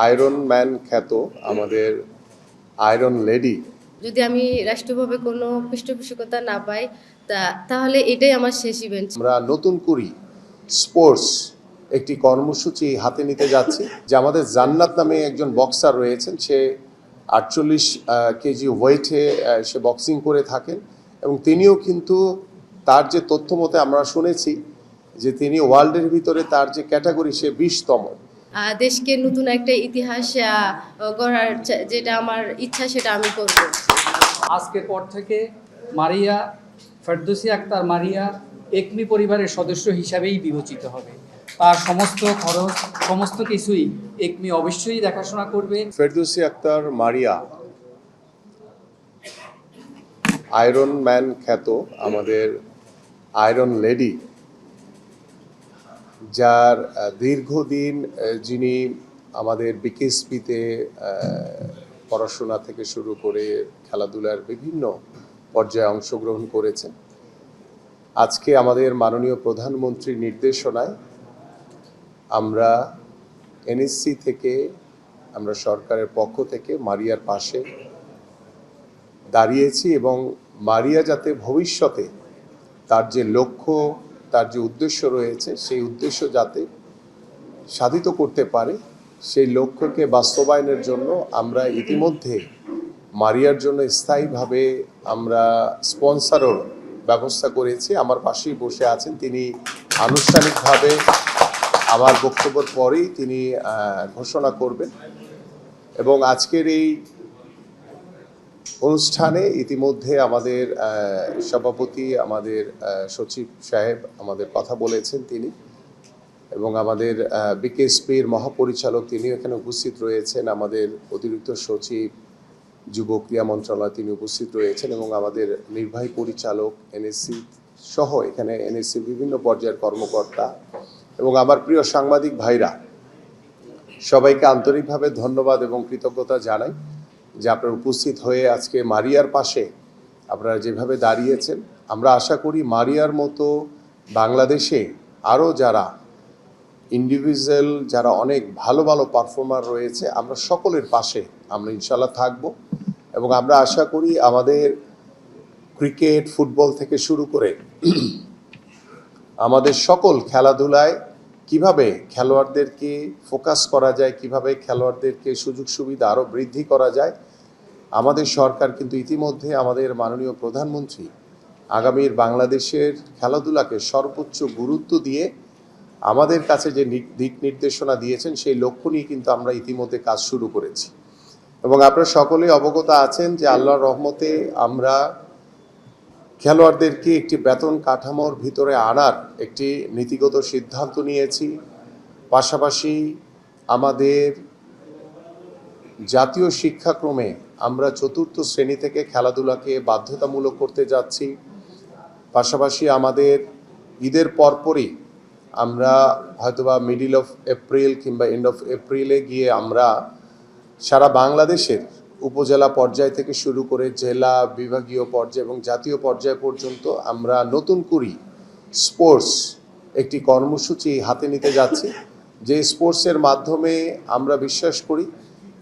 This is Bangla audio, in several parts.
আয়রন ম্যান খ্যাত আমাদের আয়রন লেডি। যদি আমি রাষ্ট্রীয়ভাবে কোনো পৃষ্ঠপোষকতা না পাই তাহলে এটাই আমার শেষ ইভেন্ট। আমরা নতুন করি স্পোর্টস একটি কর্মসূচি হাতে নিতে যাচ্ছি, যে আমাদের জান্নাত নামে একজন বক্সার রয়েছেন, সে 48 কেজি ওয়েটে সে বক্সিং করে থাকেন এবং তিনিও কিন্তু তার যে তথ্য মতে আমরা শুনেছি যে তিনি ওয়ার্ল্ডের ভিতরে তার যে ক্যাটাগরি সে 20তম। দেশকে নতুন একটা ইতিহাস গড়ার যেটা আমার ইচ্ছা সেটা আমি করব। আজকের পর থেকে মারিয়া ফেরদৌসী আক্তার মারিয়া একমি পরিবারের সদস্য হিসাবেই বিবেচিত হবে। তার সমস্ত খরচ সমস্ত কিছুই একমি অবশ্যই দেখাশোনা করবে। ফেরদৌসী আক্তার মারিয়া আয়রন ম্যান খ্যাত আমাদের আয়রন লেডি, যার দীর্ঘদিন যিনি আমাদের বিকেএসপিতে পড়াশোনা থেকে শুরু করে খেলাধুলার বিভিন্ন পর্যায়ে অংশগ্রহণ করেছেন। আজকে আমাদের মাননীয় প্রধানমন্ত্রীর নির্দেশনায় আমরা এনএসসি থেকে, আমরা সরকারের পক্ষ থেকে মারিয়ার পাশে দাঁড়িয়েছি এবং মারিয়া যাতে ভবিষ্যতে তার যে লক্ষ্য, তার যে উদ্দেশ্য রয়েছে, সেই উদ্দেশ্য যাতে সাধিত করতে পারে, সেই লক্ষ্যকে বাস্তবায়নের জন্য আমরা ইতিমধ্যে মারিয়ার জন্য স্থায়ীভাবে আমরা স্পন্সরও ব্যবস্থা করেছি। আমার পাশেই বসে আছেন, তিনি আনুষ্ঠানিকভাবে আমার বক্তব্যের পরেই তিনি ঘোষণা করবেন। এবং আজকের এই অনুষ্ঠানে ইতিমধ্যে আমাদের সভাপতি, আমাদের সচিব সাহেব আমাদের কথা বলেছেন তিনি, এবং আমাদের বিকেএসপির মহাপরিচালক তিনিও এখানে উপস্থিত রয়েছেন, আমাদের অতিরিক্ত সচিব যুব ক্রীড়া মন্ত্রণালয় তিনি উপস্থিত রয়েছেন, এবং আমাদের নির্বাহী পরিচালক এনএসসি সহ এখানে এনএসসির বিভিন্ন পর্যায়ের কর্মকর্তা এবং আমার প্রিয় সাংবাদিক ভাইরা, সবাইকে আন্তরিকভাবে ধন্যবাদ এবং কৃতজ্ঞতা জানাই যে আপনারা উপস্থিত হয়ে আজকে মারিয়ার পাশে আপনারা যেভাবে দাঁড়িয়েছেন। আমরা আশা করি মারিয়ার মতো বাংলাদেশে আরও যারা ইন্ডিভিজুয়াল, যারা অনেক ভালো ভালো পারফর্মার রয়েছে, আমরা সকলের পাশে আমরা ইনশাল্লাহ থাকব। এবং আমরা আশা করি আমাদের ক্রিকেট, ফুটবল থেকে শুরু করে আমাদের সকল খেলাধুলায় কিভাবে খেলোয়াড়দেরকে ফোকাস করা যায়, কিভাবে খেলোয়াড়দেরকে সুযোগ সুবিধা আরও বৃদ্ধি করা যায়, আমাদের সরকার কিন্তু ইতিমধ্যে আমাদের মাননীয় প্রধানমন্ত্রী আগামীর বাংলাদেশের খেলাধুলাকে সর্বোচ্চ গুরুত্ব দিয়ে আমাদের কাছে যে দিক নির্দেশনা দিয়েছেন, সেই লক্ষ্য নিয়ে কিন্তু আমরা ইতিমধ্যে কাজ শুরু করেছি। এবং আপনারা সকলেই অবগত আছেন যে আল্লাহর রহমতে আমরা খেলোয়াড়দেরকে একটি বেতন কাঠামোর ভিতরে আনার একটি নীতিগত সিদ্ধান্ত নিয়েছি। পাশাপাশি আমাদের জাতীয় শিক্ষাক্রমে আমরা 4র্থ শ্রেণী থেকে খেলাধুলাকে বাধ্যতামূলক করতে যাচ্ছি। পাশাপাশি আমাদের ঈদের পরপরই আমরা হয়তোবা মিডল অফ এপ্রিল কিংবা এন্ড অফ এপ্রিলে গিয়ে আমরা সারা বাংলাদেশের উপজেলা পর্যায় থেকে শুরু করে জেলা, বিভাগীয় পর্যায় এবং জাতীয় পর্যায় পর্যন্ত আমরা নতুন করি স্পোর্টস একটি কর্মসূচি হাতে নিতে যাচ্ছি, যে স্পোর্টসের মাধ্যমে আমরা বিশ্বাস করি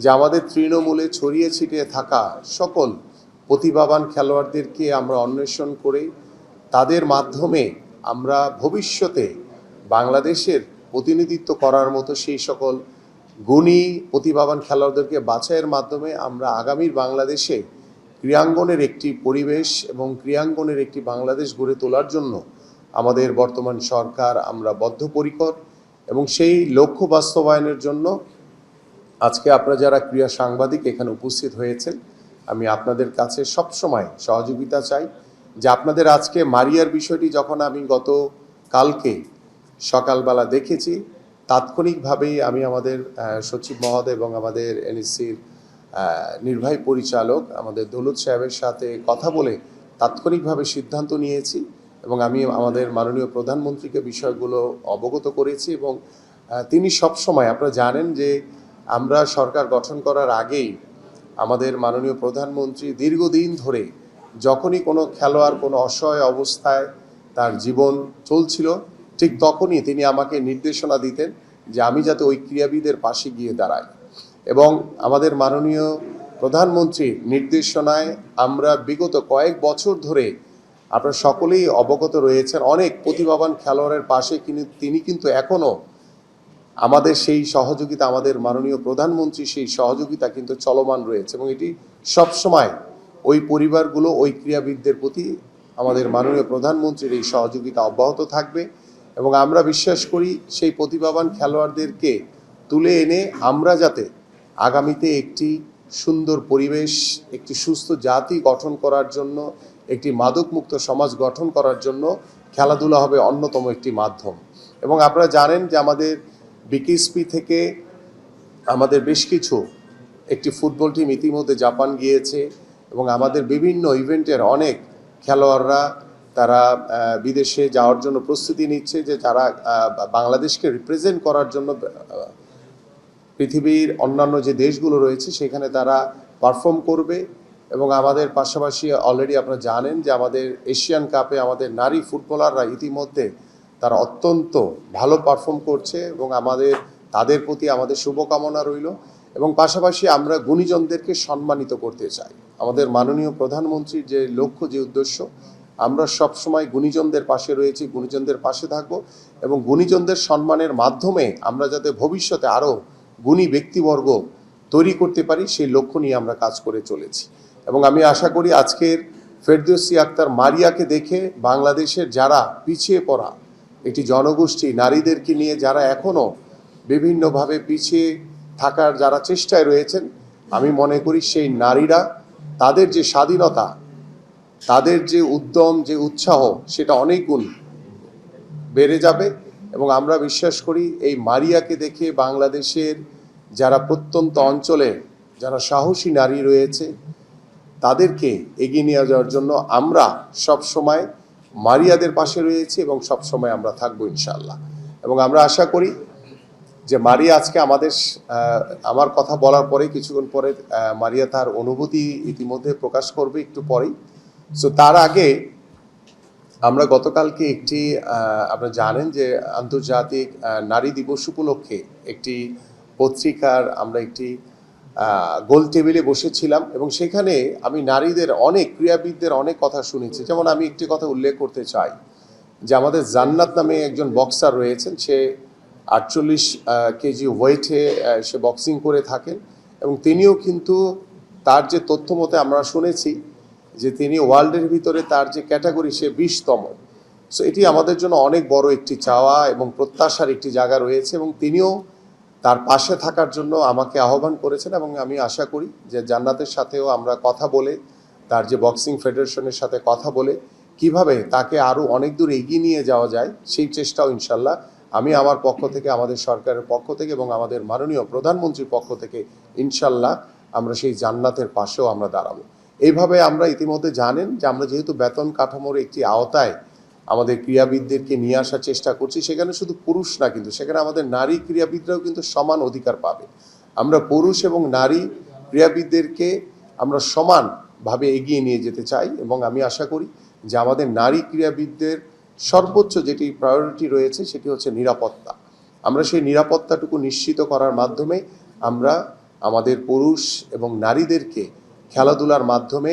যে আমাদের তৃণমূলে ছড়িয়ে ছিটিয়ে থাকা সকল প্রতিভাবান খেলোয়াড়দেরকে আমরা অন্বেষণ করে তাদের মাধ্যমে আমরা ভবিষ্যতে বাংলাদেশের প্রতিনিধিত্ব করার মতো সেই সকল গুণী প্রতিভাবান খেলোয়াড়দেরকে বাছাইয়ের মাধ্যমে আমরা আগামীর বাংলাদেশে ক্রীড়াঙ্গনের একটি পরিবেশ এবং ক্রীড়াঙ্গনের একটি বাংলাদেশ গড়ে তোলার জন্য আমাদের বর্তমান সরকার আমরা বদ্ধপরিকর। এবং সেই লক্ষ্য বাস্তবায়নের জন্য আজকে আপনারা যারা ক্রীড়া সাংবাদিক এখানে উপস্থিত হয়েছেন, আমি আপনাদের কাছে সবসময় সহযোগিতা চাই যে আপনাদের আজকে মারিয়ার বিষয়টি যখন আমি গত কালকে সকালবেলা দেখেছি, তাৎক্ষণিকভাবেই আমি আমাদের সচিব মহোদয় এবং আমাদের এনএসসির নির্বাহী পরিচালক আমাদের দৌলত সাহেবের সাথে কথা বলে তাৎক্ষণিকভাবে সিদ্ধান্ত নিয়েছি এবং আমি আমাদের মাননীয় প্রধানমন্ত্রীকে বিষয়গুলো অবগত করেছি। এবং তিনি সবসময়, আপনারা জানেন যে আমরা সরকার গঠন করার আগেই আমাদের মাননীয় প্রধানমন্ত্রী দীর্ঘদিন ধরে যখনই কোনো খেলোয়াড় কোনো অসহায় অবস্থায় তার জীবন চলছিল, ঠিক তখনই তিনি আমাকে নির্দেশনা দিতেন যে আমি যাতে ওই ক্রীড়াবিদের পাশে গিয়ে দাঁড়াই। এবং আমাদের মাননীয় প্রধানমন্ত্রীর নির্দেশনায় আমরা বিগত কয়েক বছর ধরে আপনারা সকলেই অবগত রয়েছেন, অনেক প্রতিভাবান খেলোয়াড়ের পাশে তিনি কিন্তু এখনও আমাদের সেই সহযোগিতা, আমাদের মাননীয় প্রধানমন্ত্রী সেই সহযোগিতা কিন্তু চলমান রয়েছে এবং এটি সবসময় ওই পরিবারগুলো, ওই ক্রীড়াবিদদের প্রতি আমাদের মাননীয় প্রধানমন্ত্রীর এই সহযোগিতা অব্যাহত থাকবে এবং আমরা বিশ্বাস করি সেই প্রতিভাবান খেলোয়াড়দেরকে তুলে এনে আমরা যাতে আগামীতে একটি সুন্দর পরিবেশ, একটি সুস্থ জাতি গঠন করার জন্য, একটি মাদকমুক্ত সমাজ গঠন করার জন্য খেলাধুলা হবে অন্যতম একটি মাধ্যম। এবং আপনারা জানেন যে আমাদের বিকেএসপি থেকে আমাদের বেশ কিছু একটি ফুটবল টিম ইতিমধ্যে জাপান গিয়েছে এবং আমাদের বিভিন্ন ইভেন্টের অনেক খেলোয়াড়রা তারা বিদেশে যাওয়ার জন্য প্রস্তুতি নিচ্ছে, যে যারা বাংলাদেশকে রিপ্রেজেন্ট করার জন্য পৃথিবীর অন্যান্য যে দেশগুলো রয়েছে সেখানে তারা পারফর্ম করবে। এবং আমাদের পাশাপাশি অলরেডি আপনারা জানেন যে আমাদের এশিয়ান কাপে আমাদের নারী ফুটবলাররা ইতিমধ্যে তারা অত্যন্ত ভালো পারফর্ম করছে এবং তাদের প্রতি আমাদের শুভকামনা রইল। এবং পাশাপাশি আমরা গুণীজনদেরকে সম্মানিত করতে চাই। আমাদের মাননীয় প্রধানমন্ত্রীর যে লক্ষ্য, যে উদ্দেশ্য, আমরা সবসময় গুণীজনদের পাশে রয়েছি, গুণীজনদের পাশে থাকব এবং গুণীজনদের সম্মানের মাধ্যমে আমরা যাতে ভবিষ্যতে আরও গুণী ব্যক্তিবর্গ তৈরি করতে পারি সেই লক্ষ্য নিয়ে আমরা কাজ করে চলেছি। এবং আমি আশা করি আজকের ফেরদৌসী আক্তার মারিয়াকে দেখে বাংলাদেশের যারা পিছিয়ে পড়া একটি জনগোষ্ঠী, নারীদেরকে নিয়ে যারা এখনও বিভিন্নভাবে পিছিয়ে থাকার যারা চেষ্টায় রয়েছেন, আমি মনে করি সেই নারীরা তাদের যে স্বাধীনতা, তাদের যে উদ্যম, যে উৎসাহ, সেটা অনেক গুণ বেড়ে যাবে। এবং আমরা বিশ্বাস করি এই মারিয়াকে দেখে বাংলাদেশের যারা প্রত্যন্ত অঞ্চলে যারা সাহসী নারী রয়েছে তাদেরকে এগিয়ে নিয়ে যাওয়ার জন্য আমরা সব সময় মারিয়াদের পাশে রয়েছি এবং সব সময় আমরা থাকবো ইনশাআল্লাহ। এবং আমরা আশা করি যে মারিয়া আজকে আমার কথা বলার পরে কিছুক্ষণ পরে মারিয়া তার অনুভূতি ইতিমধ্যে প্রকাশ করবে একটু পরেই। সো তার আগে আমরা গতকালকে একটি আপনারা জানেন যে আন্তর্জাতিক নারী দিবস উপলক্ষে একটি পত্রিকার আমরা একটি গোল টেবিলে বসেছিলাম এবং সেখানে আমি নারীদের অনেক ক্রীড়াবিদদের অনেক কথা শুনেছি। যেমন আমি একটি কথা উল্লেখ করতে চাই যে আমাদের জান্নাত নামে একজন বক্সার রয়েছেন, সে 48 কেজি ওয়েটে সে বক্সিং করে থাকেন এবং তিনিও কিন্তু তার যে তথ্য মতে আমরা শুনেছি যে তিনি ওয়ার্ল্ডের ভিতরে তার যে ক্যাটাগরি সে 20তম। সো এটি আমাদের জন্য অনেক বড় একটি চাওয়া এবং প্রত্যাশার একটি জায়গা রয়েছে এবং তিনিও তার পাশে থাকার জন্য আমাকে আহ্বান করেছেন এবং আমি আশা করি যে জান্নাতের সাথেও আমরা কথা বলে, তার যে বক্সিং ফেডারেশনের সাথে কথা বলে কিভাবে তাকে আরও অনেক দূর এগিয়ে নিয়ে যাওয়া যায় সেই চেষ্টাও ইনশাল্লাহ আমি আমার পক্ষ থেকে, আমাদের সরকারের পক্ষ থেকে এবং আমাদের মাননীয় প্রধানমন্ত্রীর পক্ষ থেকে ইনশাল্লাহ আমরা সেই জান্নাতের পাশেও আমরা দাঁড়াবো। এইভাবে আমরা ইতিমধ্যে জানেন যে আমরা যেহেতু বেতন কাঠামোর একটি আওতায় আমাদের ক্রীড়াবিদদেরকে নিয়ে আসার চেষ্টা করছি, সেখানে শুধু পুরুষ না, কিন্তু সেখানে আমাদের নারী ক্রীড়াবিদরাও কিন্তু সমান অধিকার পাবে। আমরা পুরুষ এবং নারী ক্রীড়াবিদদেরকে আমরা সমানভাবে এগিয়ে নিয়ে যেতে চাই এবং আমি আশা করি যে আমাদের নারী ক্রীড়াবিদদের সর্বোচ্চ যেটি প্রায়োরিটি রয়েছে সেটি হচ্ছে নিরাপত্তা। আমরা সেই নিরাপত্তাটুকু নিশ্চিত করার মাধ্যমে আমরা আমাদের পুরুষ এবং নারীদেরকে খেলাধুলার মাধ্যমে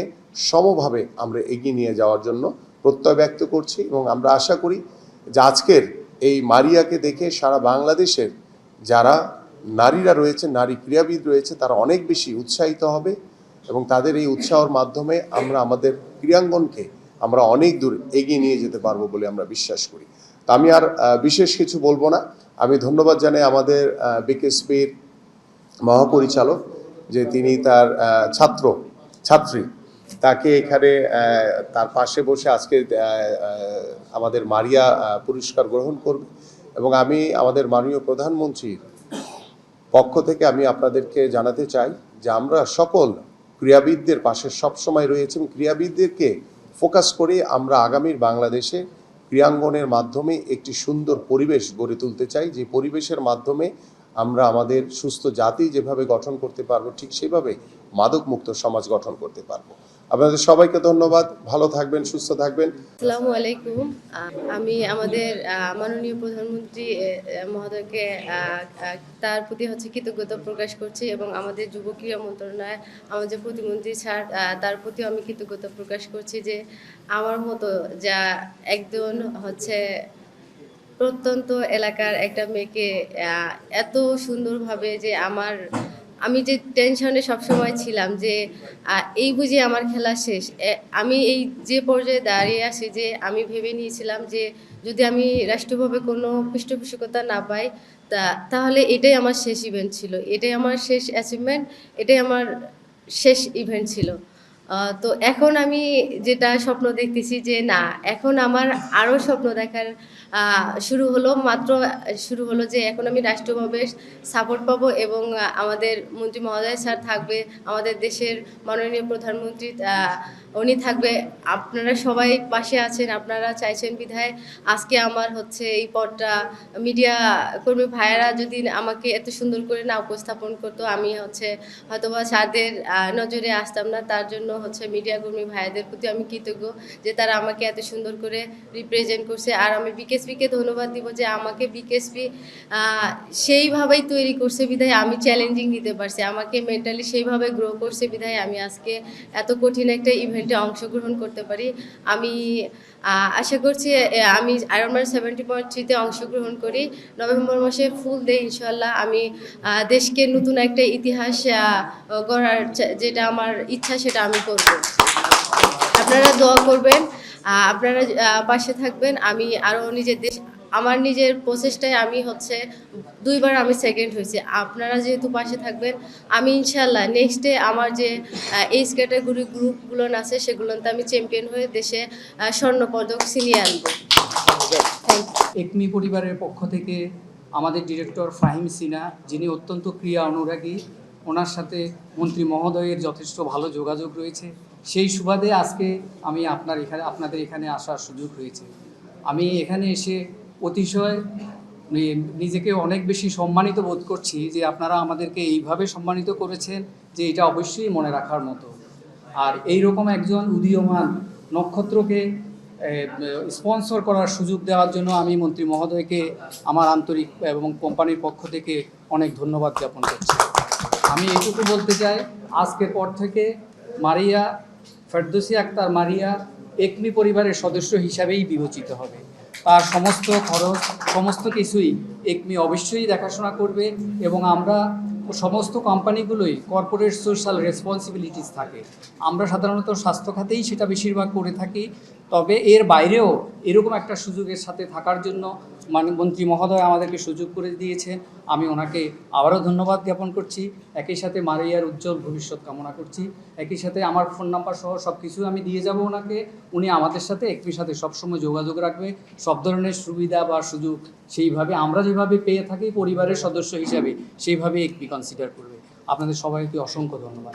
সমভাবে আমরা এগিয়ে নিয়ে যাওয়ার জন্য প্রত্যয় ব্যক্ত করছি এবং আমরা আশা করি যে আজকের এই মারিয়াকে দেখে সারা বাংলাদেশের যারা নারীরা রয়েছে, নারী ক্রীড়াবিদ রয়েছে, তারা অনেক বেশি উৎসাহিত হবে এবং তাদের এই উৎসাহের মাধ্যমে আমরা আমাদের ক্রীড়াঙ্গনকে আমরা অনেক দূর এগিয়ে নিয়ে যেতে পারবো বলে আমরা বিশ্বাস করি। তা আমি আর বিশেষ কিছু বলবো না। আমি ধন্যবাদ জানাই আমাদের বিকেএসপির মহাপরিচালক যে তিনি তার ছাত্রী তাকে এখানে তার পাশে বসে আজকে আমাদের মারিয়া পুরস্কার গ্রহণ করবে এবং আমি আমাদের মাননীয় প্রধানমন্ত্রীর পক্ষ থেকে আমি আপনাদেরকে জানাতে চাই যে আমরা সকল ক্রীড়াবিদদের পাশে সবসময় রয়েছে এবং ক্রীড়াবিদদেরকে ফোকাস করে আমরা আগামীর বাংলাদেশে ক্রীড়াঙ্গনের মাধ্যমে একটি সুন্দর পরিবেশ গড়ে তুলতে চাই, যে পরিবেশের মাধ্যমে আমরা আমাদের সুস্থ জাতি যেভাবে গঠন করতে পারবো ঠিক সেভাবে মাদকমুক্ত সমাজ গঠন করতে পারবো। আপনাদের সবাইকে ধন্যবাদ। ভালো থাকবেন, সুস্থ থাকবেন। আসসালামু আলাইকুম। আমি আমাদের মাননীয় প্রধানমন্ত্রী মহোদয়কে তার প্রতি কৃতজ্ঞতা প্রকাশ করছি এবং আমাদের যুব ক্রীড়া মন্ত্রণালয় আমাদের প্রতিমন্ত্রী স্যার তার প্রতিও আমি কৃতজ্ঞতা প্রকাশ করছি যে আমার মতো যা একজন প্রত্যন্ত এলাকার একটা মেয়েকে এত সুন্দরভাবে যে আমি যে টেনশনে সবসময় ছিলাম যে এই বুঝি আমার খেলা শেষ, আমি এই যে পর্যায়ে দাঁড়িয়ে আছি যে আমি ভেবে নিয়েছিলাম যে যদি আমি রাষ্ট্রীয়ভাবে কোনো পৃষ্ঠপোষকতা না পাই তাহলে এটাই আমার শেষ ইভেন্ট ছিল, এটাই আমার শেষ অ্যাচিভমেন্ট, এটাই আমার শেষ ইভেন্ট ছিল। তো এখন আমি যেটা স্বপ্ন দেখতেছি যে না, এখন আমার আরও স্বপ্ন দেখার শুরু হলো যে এখন আমি রাষ্ট্রীয়ভাবে সাপোর্ট পাবো এবং আমাদের মন্ত্রী মহোদয় স্যার থাকবে, আমাদের দেশের মাননীয় প্রধানমন্ত্রী উনি থাকবে, আপনারা সবাই পাশে আছেন, আপনারা চাইছেন বিধায় আজকে আমার এই পদটা মিডিয়া কর্মী ভাইয়েরা যদি আমাকে এত সুন্দর করে না উপস্থাপন করতো আমি হয়তোবা স্যারদের নজরে আসতাম না। তার জন্য মিডিয়া কর্মী ভাইয়াদের প্রতি আমি কৃতজ্ঞ যে তারা আমাকে এত সুন্দর করে রিপ্রেজেন্ট করছে। আর আমি বিকেএসপিকে ধন্যবাদ দিব যে আমাকে বিকেএসপি সেইভাবেই তৈরি করছে বিধায় আমি চ্যালেঞ্জিং দিতে পারছি, আমাকে মেন্টালি সেইভাবে গ্রো করছে বিধায় আমি আজকে এত কঠিন একটা ইভেন্টে অংশগ্রহণ করতে পারি। আমি আশা করছি আমি আয়রনম্যান 70.3-তে অংশগ্রহণ করি, নভেম্বর মাসে ফুল ডে ইনশাল্লাহ আমি দেশকে নতুন একটা ইতিহাস গড়ার যেটা আমার ইচ্ছা সেটা আমি করব। আপনারা দোয়া করবেন, আপনারা পাশে থাকবেন। আমি আরও আমার নিজের প্রচেষ্টায় আমি 2বার আমি সেকেন্ড হয়েছি, আপনারা যেহেতু পাশে থাকবেন আমি ইনশাল্লাহ নেক্সটে আমার যে এইজ ক্যাটাগরি গ্রুপগুলো আছে সেগুলোতে আমি চ্যাম্পিয়ন হয়ে দেশে স্বর্ণপদক ছিনিয়ে আনবো। একমি পরিবারের পক্ষ থেকে আমাদের ডিরেক্টর ফাহিম সিনা, যিনি অত্যন্ত ক্রীড়া অনুরাগী, ওনার সাথে মন্ত্রী মহোদয়ের যথেষ্ট ভালো যোগাযোগ রয়েছে, সেই সুবাদে আজকে আমি আপনাদের এখানে আসার সুযোগ হয়েছে। আমি এখানে এসে অতিশয় নিজেকে অনেক বেশি সম্মানিত বোধ করছি যে আপনারা আমাদেরকে এইভাবে সম্মানিত করেছেন যে এটা অবশ্যই মনে রাখার মতো। আর এই রকম একজন উদীয়মান নক্ষত্রকে স্পন্সর করার সুযোগ দেওয়ার জন্য আমি মন্ত্রী মহোদয়কে আমার আন্তরিক এবং কোম্পানির পক্ষ থেকে অনেক ধন্যবাদ জ্ঞাপন করছি। আমি এটুকু বলতে চাই, আজকের পর থেকে মারিয়া ফেরদৌসী আক্তার মারিয়া একমি পরিবারের সদস্য হিসাবেই বিবেচিত হবে। তার সমস্ত খরচ সমস্ত কিছুই একমি অবশ্যই দেখাশোনা করবে এবং আমরা সমস্ত কোম্পানিগুলোই কর্পোরেট সোশ্যাল রেসপন্সিবিলিটিস থাকে, আমরা সাধারণত স্বাস্থ্য খাতেই সেটা বেশিরভাগ করে থাকি। তবে এর বাইরেও এরকম একটা সুযোগের সাথে থাকার জন্য মন্ত্রী মহোদয় আমাদেরকে সুযোগ করে দিয়েছেন, আমি ওনাকে আবারও ধন্যবাদ জ্ঞাপন করছি। একই সাথে মারিয়ার উজ্জ্বল ভবিষ্যৎ কামনা করছি। একই সাথে আমার ফোন নাম্বার সহ সব কিছু আমি দিয়ে যাব ওনাকে, উনি আমাদের সাথে একটির সাথে সবসময় যোগাযোগ রাখবে। সব ধরনের সুবিধা বা সুযোগ সেইভাবে আমরা যেভাবে পেয়ে থাকি পরিবারের সদস্য হিসাবে সেইভাবে একটি কনসিডার করবে। আপনাদের সবাইকে অসংখ্য ধন্যবাদ।